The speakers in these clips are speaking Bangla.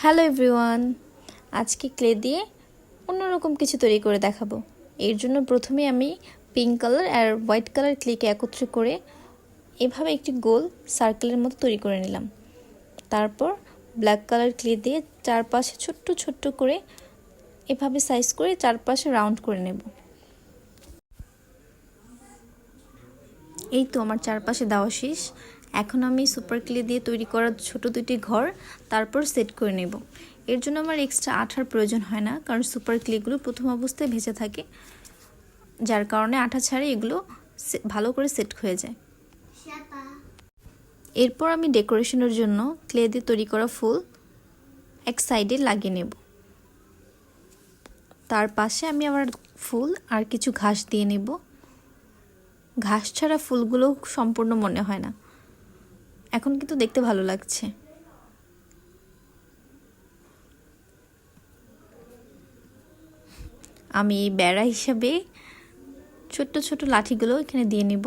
হ্যালো এভরিওয়ান, আজকে ক্লে দিয়ে অন্যরকম কিছু তৈরি করে দেখাবো। এর জন্য প্রথমে আমি পিঙ্ক কালার আর হোয়াইট কালার ক্লেকে একত্রে করে এভাবে একটি গোল সার্কেলের মতো তৈরি করে নিলাম। তারপর ব্ল্যাক কালার ক্লে দিয়ে চারপাশে ছোট্ট ছোট্ট করে এভাবে সাইজ করে চারপাশে রাউন্ড করে নেব। এই তো আমার চারপাশে দেওয়া শেষ। এখন আমি সুপার ক্লে দিয়ে তৈরি করা ছোট দুটি ঘর তারপর সেট করে নেব। এর জন্য আমার এক্সট্রা আঠার প্রয়োজন হয় না, কারণ সুপার ক্লেগুলো প্রথম অবস্থায় ভেজে থাকে, যার কারণে আঠা ছাড়া এগুলো ভালো করে সেট হয়ে যায়। এরপর আমি ডেকোরেশনের জন্য ক্লে দিয়ে তৈরি করা ফুল এক সাইডে লাগিয়ে নেব। তার পাশে আমি আবার ফুল আর কিছু ঘাস দিয়ে নেব। ঘাস ছাড়া ফুলগুলো সম্পূর্ণ মনে হয় না, এখন কিন্তু দেখতে ভালো লাগছে। আমি বেড়া হিসাবে ছোট্ট ছোট লাঠিগুলো এখানে দিয়ে নিব।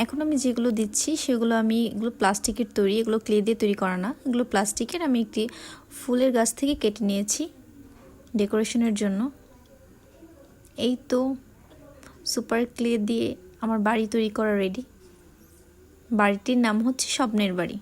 এখন আমি যেগুলো দিচ্ছি সেগুলো এগুলো প্লাস্টিকের তৈরি, এগুলো ক্লে দিয়ে তৈরি করা না, এগুলো প্লাস্টিকের। আমি একটি ফুলের গাছ থেকে কেটে নিয়েছি ডেকোরেশনের জন্য। এই তো সুপার ক্লে দিয়ে আমার বাড়ি তৈরি করা রেডি। বাড়িটির নাম হচ্ছে স্বপ্নের বাড়ি।